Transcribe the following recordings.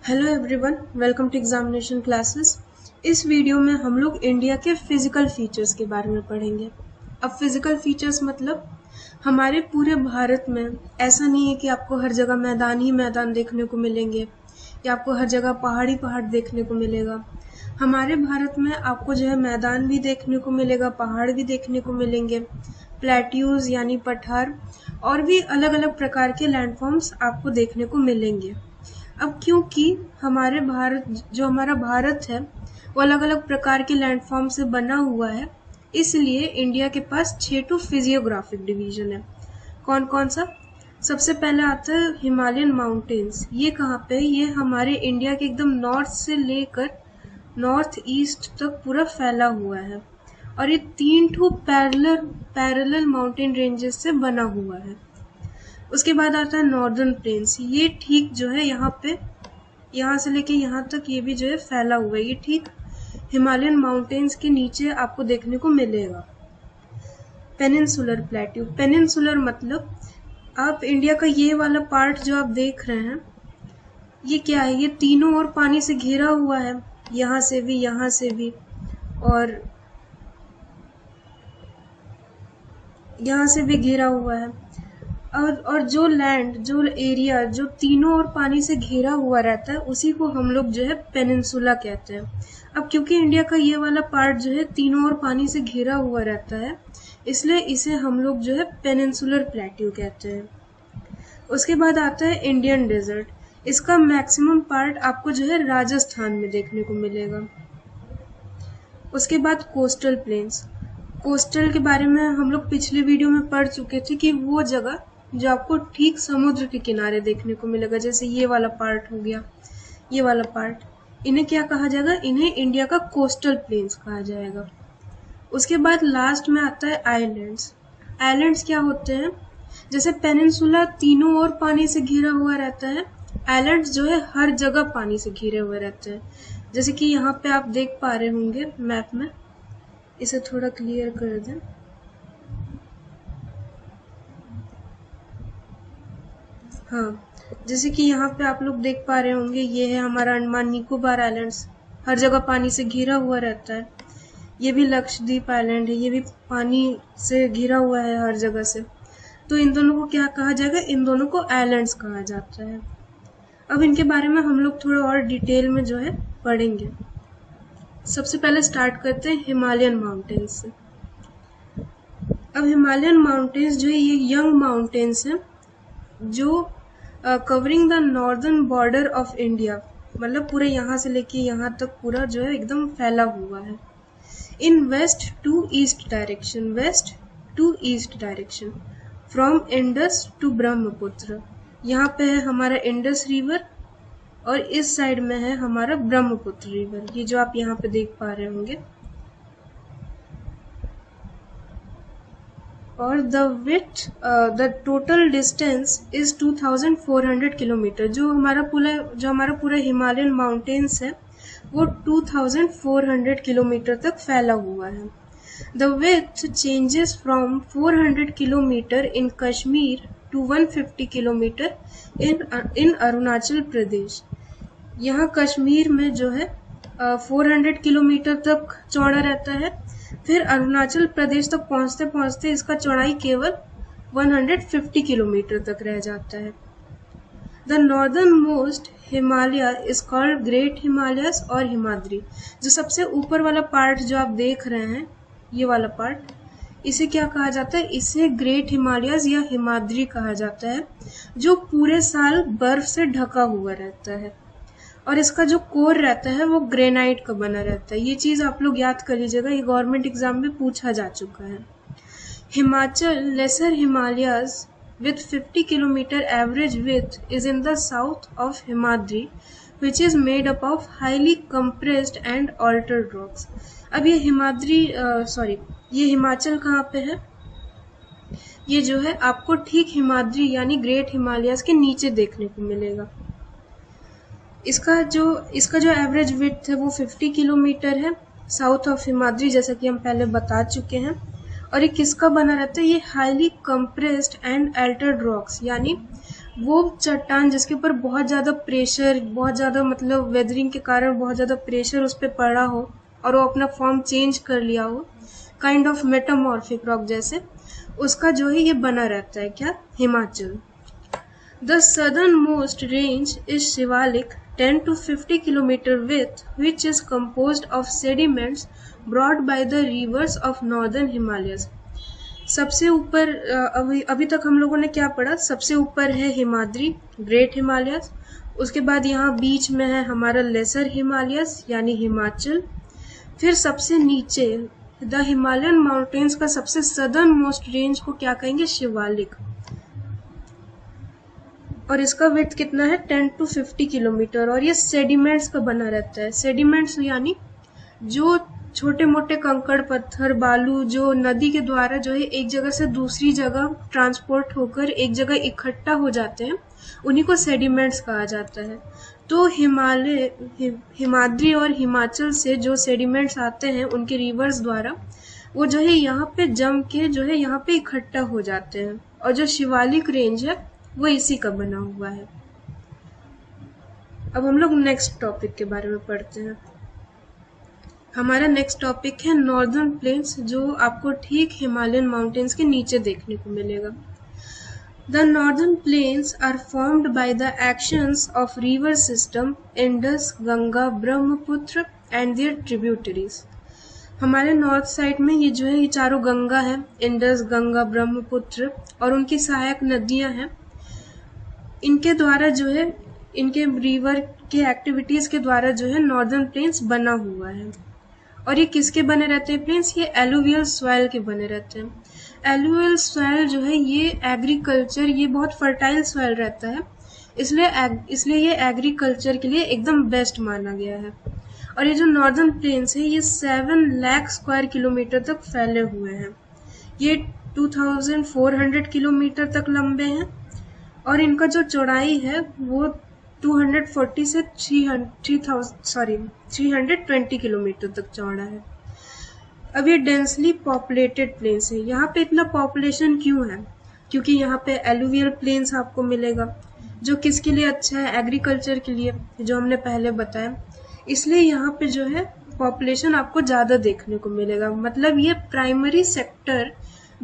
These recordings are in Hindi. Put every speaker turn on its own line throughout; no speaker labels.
Hello everyone, welcome to examination classes. इस वीडियो में हम लोग इंडिया के फिजिकल फीचर्स के बारे में पढ़ेंगे। अब फिजिकल फीचर्स मतलब हमारे पूरे भारत में ऐसा नहीं है कि आपको हर जगह मैदान ही मैदान देखने को मिलेंगे या आपको हर जगह पहाड़ी पहाड़ देखने को मिलेगा। हमारे भारत में आपको जो है मैदान भी देखने को मिलेगा, पहाड़ भी देखने को मिलेंगे, प्लेट्यूज यानी पठार और भी अलग अलग प्रकार के लैंडफॉर्म्स आपको देखने को मिलेंगे। अब क्योंकि हमारा भारत है वो अलग अलग प्रकार के लैंडफॉर्म से बना हुआ है, इसलिए इंडिया के पास 6 फिजियोग्राफिक डिवीजन है। कौन कौन सा? सबसे पहले आता है हिमालयन माउंटेन्स। ये कहाँ पे है? ये हमारे इंडिया के एकदम नॉर्थ से लेकर नॉर्थ ईस्ट तक पूरा फैला हुआ है और ये 3 पैरेलल माउंटेन रेंजेस से बना हुआ है। उसके बाद आता है नॉर्दर्न प्लेन्स। ये ठीक जो है यहाँ से लेके यहाँ तक ये भी जो है फैला हुआ है। ये ठीक हिमालयन माउंटेन्स के नीचे आपको देखने को मिलेगा। Peninsular plateau. पेनिनसुलर मतलब आप इंडिया का ये वाला पार्ट जो आप देख रहे हैं, ये क्या है? ये तीनों ओर पानी से घिरा हुआ है, यहाँ से भी और यहाँ से भी घिरा हुआ है। और जो एरिया जो तीनों ओर पानी से घिरा हुआ रहता है उसी को हम लोग जो है पेनिनसुला कहते हैं। अब क्योंकि इंडिया का ये वाला पार्ट जो है तीनों ओर पानी से घिरा हुआ रहता है, इसलिए इसे हम लोग जो है पेनिनसुलर प्लेट्यू कहते हैं। उसके बाद आता है इंडियन डेजर्ट। इसका मैक्सिमम पार्ट आपको जो है राजस्थान में देखने को मिलेगा। उसके बाद कोस्टल प्लेन्स। कोस्टल के बारे में हम लोग पिछले वीडियो में पढ़ चुके थे कि वो जगह जो आपको ठीक समुद्र के किनारे देखने को मिलेगा, जैसे ये वाला पार्ट हो गया, ये वाला पार्ट, इन्हें क्या कहा जाएगा? इन्हें इंडिया का कोस्टल प्लेन्स कहा जाएगा। उसके बाद लास्ट में आता है आइलैंड्स। आइलैंड्स क्या होते हैं? जैसे पेनिनसुला तीनों ओर पानी से घिरा हुआ रहता है, आइलैंड्स जो है हर जगह पानी से घिरे हुए रहते हैं। जैसे कि यहाँ पे आप देख पा रहे होंगे मैप में, इसे थोड़ा क्लियर कर दें। हाँ, जैसे कि यहाँ पे आप लोग देख पा रहे होंगे, ये है हमारा अंडमान निकोबार आइलैंड्स, हर जगह पानी से घिरा हुआ रहता है। ये भी लक्षद्वीप आइलैंड है, ये भी पानी से घिरा हुआ है हर जगह से। तो इन दोनों को क्या कहा जाएगा? इन दोनों को आइलैंड्स कहा जाता है। अब इनके बारे में हम लोग थोड़ा और डिटेल में जो है पढ़ेंगे। सबसे पहले स्टार्ट करते हैं हिमालयन माउंटेन्स से। अब हिमालयन माउंटेन्स जो है ये यंग माउंटेन्स हैं जो covering the northern border of India, मतलब पूरे यहाँ से लेके यहाँ तक पूरा जो है एकदम फैला हुआ है। In west to east direction from Indus to Brahmaputra. यहाँ पे है हमारा इंडस रिवर और इस साइड में है हमारा ब्रह्मपुत्र रिवर, ये जो आप यहाँ पे देख पा रहे होंगे। और the total distance is 2400 kilometre. जो हमारा पूरा हिमालयन माउंटेन्स है वो 2400 किलोमीटर तक फैला हुआ है। The width changes from 400 kilometre in Kashmir to 150 kilometre in Arunachal Pradesh. यहाँ कश्मीर में जो है 400 किलोमीटर तक चौड़ा रहता है, फिर अरुणाचल प्रदेश तक पहुँचते पहुँचते इसका चौड़ाई केवल 150 किलोमीटर तक रह जाता है। The northern most Himalaya is called great Himalayas और हिमाद्री। जो सबसे ऊपर वाला पार्ट जो आप देख रहे हैं, ये वाला पार्ट, इसे क्या कहा जाता है? इसे ग्रेट हिमालयस या हिमाद्री कहा जाता है, जो पूरे साल बर्फ से ढका हुआ रहता है और इसका जो कोर रहता है वो ग्रेनाइट का बना रहता है। ये चीज आप लोग याद कर लीजिएगा, ये गवर्नमेंट एग्जाम में पूछा जा चुका है। Himachal lesser Himalayas with 50 kilometer average width is in the south of Himadri, which is made up of highly compressed and altered rocks. अब ये ये हिमाचल कहाँ पे है? ये जो है आपको ठीक हिमाद्री यानी ग्रेट हिमालयस के नीचे देखने को मिलेगा। इसका जो एवरेज विड्थ है वो 50 किलोमीटर है, साउथ ऑफ हिमाद्री, जैसा कि हम पहले बता चुके हैं। और ये किसका बना रहता है? ये highly compressed and Altered rocks, यानी वो चट्टान जिसके ऊपर बहुत ज़्यादा प्रेशर, बहुत ज़्यादा मतलब वेदरिंग के कारण बहुत ज़्यादा प्रेशर उस पर पड़ा हो और वो अपना फॉर्म चेंज कर लिया हो, काइंड ऑफ मेटामॉर्फिक रॉक जैसे, उसका जो है ये बना रहता है क्या, Himachal. The southernmost range is Shivalik, 10 to 50 km width, which is composed of sediments brought by the rivers of northern Himalayas. सबसे ऊपर अभी तक हम लोगों ने क्या पढ़ा, सबसे ऊपर है हिमाद्री, ग्रेट हिमालयस, उसके बाद यहाँ बीच में है हमारा लेसर हिमालयस यानी हिमाचल, फिर सबसे नीचे द हिमालयन माउंटेन्स का सबसे सदर्न मोस्ट रेंज को क्या कहेंगे, शिवालिक, और इसका विड्थ कितना है, 10 to 50 किलोमीटर, और ये सेडिमेंट्स का बना रहता है। सेडिमेंट्स यानी जो छोटे मोटे कंकड़ पत्थर बालू जो नदी के द्वारा जो है एक जगह से दूसरी जगह ट्रांसपोर्ट होकर एक जगह इकट्ठा हो जाते हैं, उन्हीं को सेडिमेंट्स कहा जाता है। तो हिमाद्री और हिमाचल से जो सेडिमेंट्स आते हैं उनके रिवर्स द्वारा, वो जो है यहाँ पे जम के जो है यहाँ पे इकट्ठा हो जाते हैं, और जो शिवालिक रेंज है वो इसी का बना हुआ है। अब हम लोग नेक्स्ट टॉपिक के बारे में पढ़ते हैं। हमारा नेक्स्ट टॉपिक है नॉर्दर्न प्लेन्स, जो आपको ठीक हिमालयन माउंटेन्स के नीचे देखने को मिलेगा। The northern plains are formed by the actions of river system Indus, Ganga, Brahmaputra and their tributaries. हमारे नॉर्थ साइड में ये जो है ये चारों गंगा है, इंडस, गंगा, ब्रह्मपुत्र और उनकी सहायक नदियां हैं। इनके द्वारा जो है, इनके रिवर के एक्टिविटीज के द्वारा जो है नॉर्दर्न प्लेन्स बना हुआ है। और ये किसके बने रहते हैं प्लेन्स, ये एलुवियल सॉइल के बने रहते हैं। एलुवियल सॉइल जो है ये एग्रीकल्चर, ये बहुत फर्टाइल सॉइल रहता है, इसलिए ये एग्रीकल्चर के लिए एकदम बेस्ट माना गया है। और ये जो नॉर्दर्न प्लेन्स है ये 7 लाख स्क्वायर किलोमीटर तक फैले हुए हैं। ये 2400 किलोमीटर तक लंबे हैं, और इनका जो चौड़ाई है वो 240 से 320 किलोमीटर तक चौड़ा है। अब ये डेंसली पॉपुलेटेड प्लेन्स है। यहाँ पे इतना पॉपुलेशन क्यों है, क्योंकि यहाँ पे एलुवियल प्लेन्स आपको मिलेगा, जो किसके लिए अच्छा है, एग्रीकल्चर के लिए, जो हमने पहले बताया। इसलिए यहाँ पे जो है पॉपुलेशन आपको ज़्यादा देखने को मिलेगा। मतलब ये प्राइमरी सेक्टर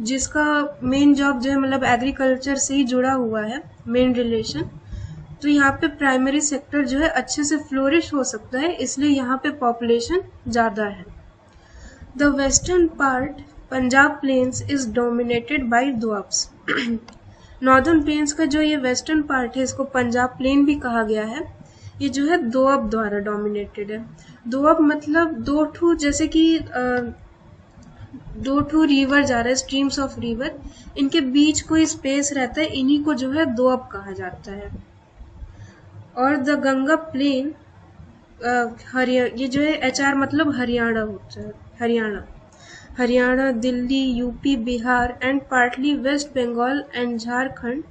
जिसका मेन जॉब जो है मतलब एग्रीकल्चर से ही जुड़ा हुआ है, मेन रिलेशन, तो यहाँ पे प्राइमरी सेक्टर जो है अच्छे से फ्लोरिश हो सकता है, इसलिए यहाँ पे पॉपुलेशन ज़्यादा है। The western part Punjab plains is dominated by doabs. Northern plains का जो ये वेस्टर्न पार्ट है इसको पंजाब प्लेन भी कहा गया है। ये जो है दोअब द्वारा डोमिनेटेड है। दोअब मतलब दो ठू, जैसे कि दो ठू रिवर जा रहा है, स्ट्रीम्स ऑफ रिवर, इनके बीच कोई स्पेस रहता है, इन्हीं को जो है दोअब कहा जाता है। और द गंगा प्लेन ये जो है HR मतलब हरियाणा होता है, Haryana, Delhi, UP, Bihar and partly West Bengal and Jharkhand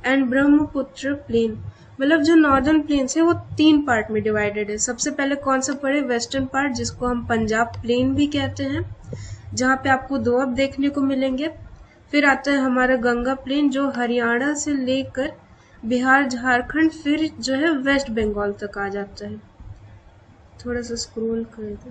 and Brahmaputra plain. मतलब जो नॉर्दर्न प्लेन्स है वो 3 पार्ट में डिवाइडेड है। सबसे पहले कौन सा पड़े, वेस्टर्न पार्ट, जिसको हम पंजाब प्लेन भी कहते हैं, जहाँ पे आपको दोअब देखने को मिलेंगे। फिर आता है हमारा गंगा प्लेन जो हरियाणा से लेकर बिहार, झारखंड, फिर जो है वेस्ट बंगाल तक आ जाता है। थोड़ा सा स्क्रॉल कर दो।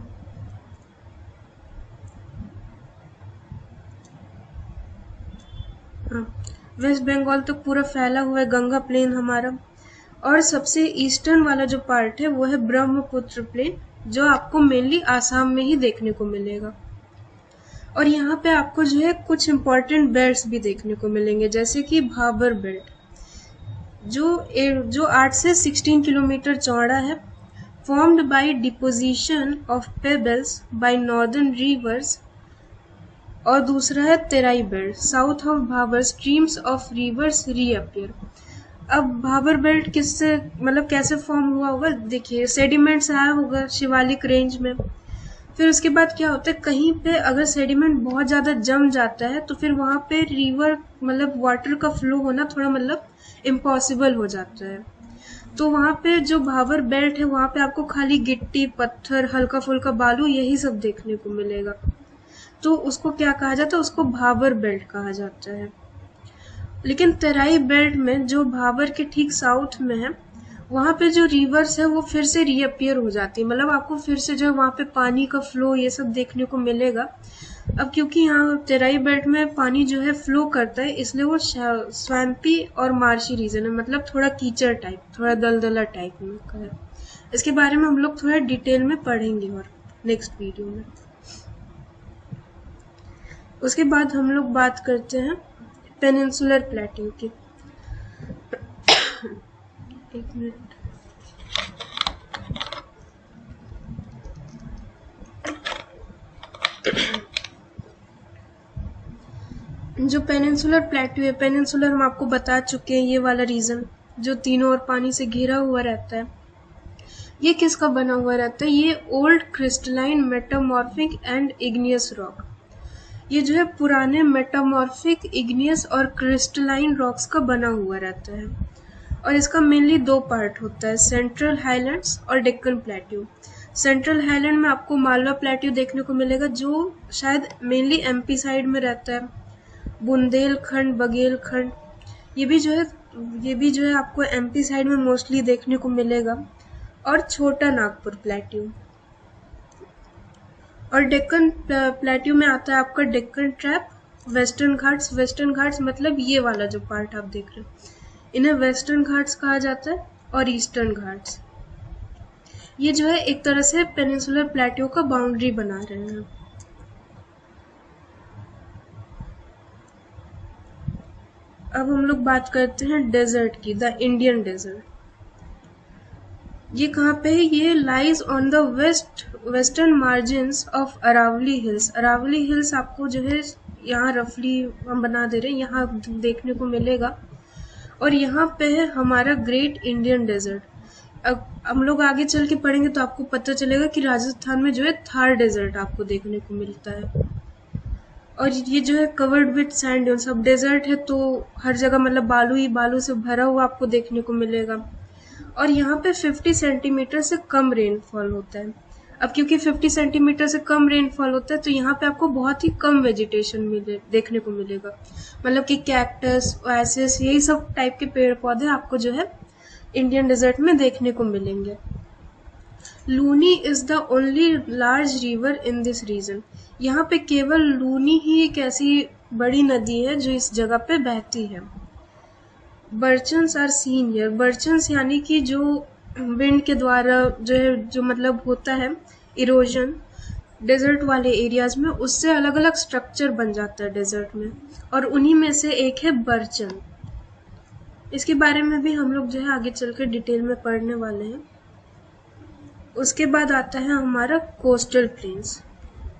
हाँ, वेस्ट बंगाल तक पूरा फैला हुआ है गंगा प्लेन हमारा। और सबसे ईस्टर्न वाला जो पार्ट है वो है ब्रह्मपुत्र प्लेन, जो आपको मेनली आसाम में ही देखने को मिलेगा। और यहाँ पे आपको जो है कुछ इम्पोर्टेंट बेल्ट्स भी देखने को मिलेंगे, जैसे कि भाबर बेल्ट, जो 8 से 16 किलोमीटर चौड़ा है, formed by deposition of pebbles by northern rivers. और दूसरा है Terai belt, south of Bhabar streams of rivers reappear. अब भाबर बेल्ट किससे मतलब कैसे फॉर्म हुआ होगा, देखिए सेडिमेंट्स आया होगा शिवालिक रेंज में। फिर उसके बाद क्या होता है, कहीं पे अगर सेडिमेंट बहुत ज़्यादा जम जाता है तो फिर वहाँ पे रिवर मतलब वाटर का फ्लो होना थोड़ा मतलब इम्पॉसिबल हो जाता है। तो वहाँ पे जो भाबर बेल्ट है वहाँ पे आपको खाली गिट्टी, पत्थर, हल्का फुल्का बालू, यही सब देखने को मिलेगा। तो उसको क्या कहा जाता है, उसको भाबर बेल्ट कहा जाता है। लेकिन तराई बेल्ट में जो भाबर के ठीक साउथ में है, वहाँ पे जो रिवर्स है वो फिर से रीअपियर हो जाती है, मतलब आपको फिर से जो है वहाँ पे पानी का फ्लो ये सब देखने को मिलेगा। अब क्योंकि यहाँ तराई बेल्ट में पानी जो है फ्लो करता है, इसलिए वो स्वैम्पी और मार्शी रीजन है, मतलब थोड़ा कीचड़ टाइप, थोड़ा दलदला टाइप में का है। इसके बारे में हम लोग थोड़ा डिटेल में पढ़ेंगे और नेक्स्ट वीडियो में। उसके बाद हम लोग बात करते हैं पेनिनसुलर प्लेट्यू की। एक मिनट। जो पेनिनसुलर प्लेट्यू है, पेनिनसुलर हम आपको बता चुके हैं, ये वाला रीजन जो तीनों ओर पानी से घिरा हुआ रहता है, ये किसका बना हुआ रहता है? ये old crystalline metamorphic and igneous rock. ये जो है पुराने मेटामॉर्फिक, इग्नियस और क्रिस्टलाइन रॉक्स का बना हुआ रहता है, और इसका मेनली दो पार्ट होता है, सेंट्रल हाईलैंड्स और डेक्कन प्लेट्यू। सेंट्रल हाईलैंड में आपको मालवा प्लेट्यू देखने को मिलेगा, जो शायद मेनली एमपी साइड में रहता है। बुंदेलखंड, बघेलखंड, ये भी जो है आपको एमपी साइड में मोस्टली देखने को मिलेगा। और छोटा नागपुर प्लेट्यू। और डेक्कन प्लेट्यू में आता है आपका Deccan trap, western Ghats. Western Ghats मतलब ये वाला जो पार्ट आप देख रहे हैं, इन्हें वेस्टर्न घाट्स कहा जाता है, और ईस्टर्न घाट्स। ये जो है एक तरह से पेनिनसुलर प्लेट्यू का बाउंड्री बना रहे हैं। अब हम लोग बात करते हैं डेजर्ट की, द इंडियन डेजर्ट। ये कहाँ पे है? ये lies on the western margins of Aravalli hills. Aravalli hills आपको जो है यहाँ रफली हम बना दे रहे हैं, यहाँ देखने को मिलेगा। और यहाँ पे है हमारा ग्रेट इंडियन डेजर्ट। अब हम लोग आगे चल के पढ़ेंगे तो आपको पता चलेगा कि राजस्थान में जो है थार डेजर्ट आपको देखने को मिलता है। और ये जो है कवर्ड विथ सैंड ड्यून्स। अब डेजर्ट है तो हर जगह मतलब बालू ही बालू से भरा हुआ आपको देखने को मिलेगा। और यहाँ पे 50 सेंटीमीटर से कम रेनफॉल होता है। अब क्योंकि 50 सेंटीमीटर से कम रेनफॉल होता है तो यहाँ पे आपको बहुत ही कम वेजिटेशन देखने को मिलेगा, मतलब कि कैक्टस, ओएसिस, यही सब टाइप के पेड़ पौधे आपको जो है इंडियन डेजर्ट में देखने को मिलेंगे। Luni is the only large river in this region. यहाँ पे केवल लूनी ही एक ऐसी बड़ी नदी है जो इस जगह पे बहती है। बर्चन्स आर सीन हियर। बर्चन्स यानी कि जो विंड के द्वारा जो मतलब होता है इरोजन डेजर्ट वाले एरियाज में, उससे अलग अलग स्ट्रक्चर बन जाता है डेजर्ट में, और उन्हीं में से एक है बर्चन। इसके बारे में भी हम लोग जो है आगे चल के डिटेल में पढ़ने वाले हैं। उसके बाद आता है हमारा कोस्टल प्लेन्स।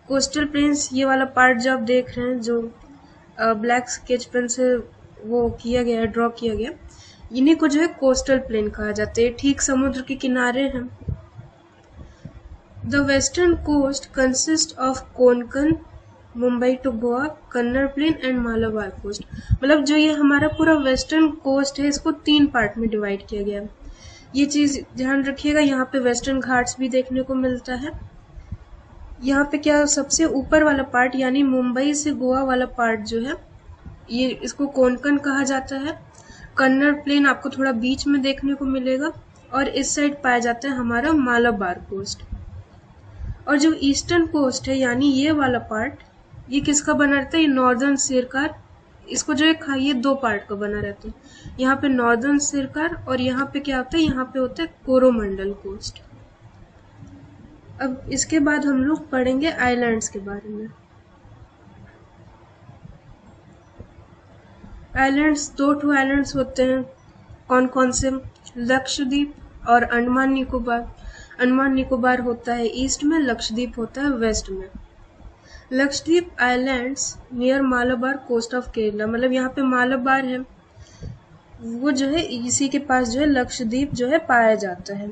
कोस्टल प्लेन्स ये वाला पार्ट जो आप देख रहे हैं, जो ब्लैक स्केच पेन से वो किया गया है, ड्रॉ किया गया, इन्हीं को जो है कोस्टल प्लेन कहा जाता है। ठीक समुद्र के किनारे हैं। The western coast consist of Konkan, Mumbai to Goa, Kannada plain and Malabar coast. मतलब जो ये हमारा पूरा वेस्टर्न कोस्ट है, इसको 3 पार्ट में डिवाइड किया गया है। ये चीज ध्यान रखिएगा। यहाँ पे वेस्टर्न घाट्स भी देखने को मिलता है। यहाँ पे क्या सबसे ऊपर वाला पार्ट यानी मुंबई से गोवा वाला पार्ट जो है, ये इसको कोंकण कहा जाता है। कन्नड़ प्लेन आपको थोड़ा बीच में देखने को मिलेगा, और इस साइड पाया जाता है हमारा मालाबार कोस्ट। और जो ईस्टर्न कोस्ट है यानी ये वाला पार्ट, ये किसका बना रहता है? ये नॉर्दर्न सिरकार। इसको जो है ये 2 पार्ट का बना रहता है। यहाँ पे नॉर्दर्न सिरकार, और यहाँ पे क्या होता है? यहाँ पे होता है कोरोमंडल कोस्ट। अब इसके बाद हम लोग पढ़ेंगे आइलैंड्स के बारे में। आइलैंड्स 2 आइलैंड्स होते हैं। कौन कौन से? लक्षद्वीप और अंडमान निकोबार। अंडमान निकोबार होता है ईस्ट में, लक्षद्वीप होता है वेस्ट में। Lakshadweep islands near Malabar coast of Kerala. मतलब यहाँ पे मालाबार है, वो जो है इसी के पास जो है लक्षद्वीप जो है पाया जाता है।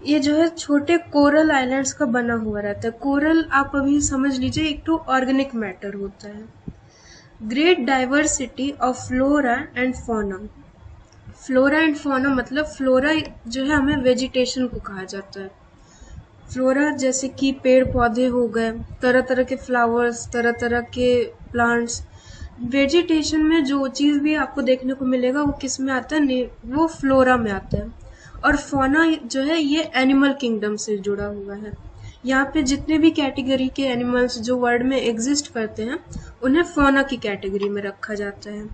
ये जो है छोटे कोरल आइलैंड्स का बना हुआ रहता है। कोरल आप अभी समझ लीजिए एक तो ऑर्गेनिक मैटर होता है। Great diversity of flora and fauna. Flora and fauna मतलब फ्लोरा जो है हमें वेजिटेशन को कहा जाता है। फ्लोरा जैसे कि पेड़ पौधे हो गए, तरह तरह के फ्लावर्स, तरह तरह के प्लांट्स, वेजिटेशन में जो चीज़ भी आपको देखने को मिलेगा वो किस में आता है, वो फ्लोरा में आता है। और फौना जो है ये एनिमल किंगडम से जुड़ा हुआ है। यहाँ पे जितने भी कैटेगरी के एनिमल्स जो वर्ल्ड में एग्जिस्ट करते हैं उन्हें फौना की कैटेगरी में रखा जाता है।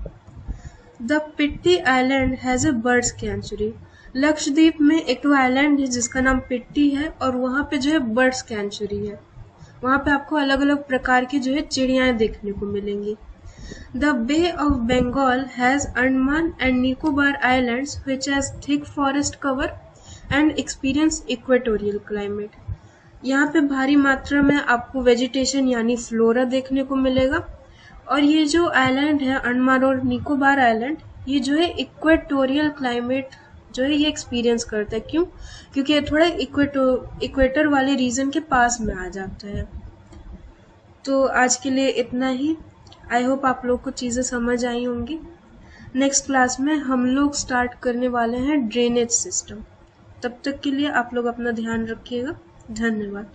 The Pitti island has a birds कैंचुरी। लक्षद्वीप में एक तो आइलैंड है जिसका नाम पिट्टी है और वहाँ पे जो है बर्ड्स कैंचुरी है। वहाँ पे आपको अलग अलग प्रकार की जो है चिड़ियाएं देखने को मिलेंगी। The Bay of Bengal has Andaman and Nicobar Islands which has thick forest cover and experience equatorial climate. यहाँ पे भारी मात्रा में आपको वेजिटेशन यानी फ्लोरा देखने को मिलेगा और ये जो आइलैंड है अंडमान और निकोबार आइलैंड ये जो है इक्वेटोरियल क्लाइमेट जो है ये एक्सपीरियंस करता है। क्यों? क्योंकि ये थोड़ा इक्वेटर वाले रीजन के पास में आ जाता है। तो आज के लिए इतना ही। आई होप आप लोग को चीज़ें समझ आई होंगी। नेक्स्ट क्लास में हम लोग स्टार्ट करने वाले हैं ड्रेनेज सिस्टम। तब तक के लिए आप लोग अपना ध्यान रखिएगा। धन्यवाद।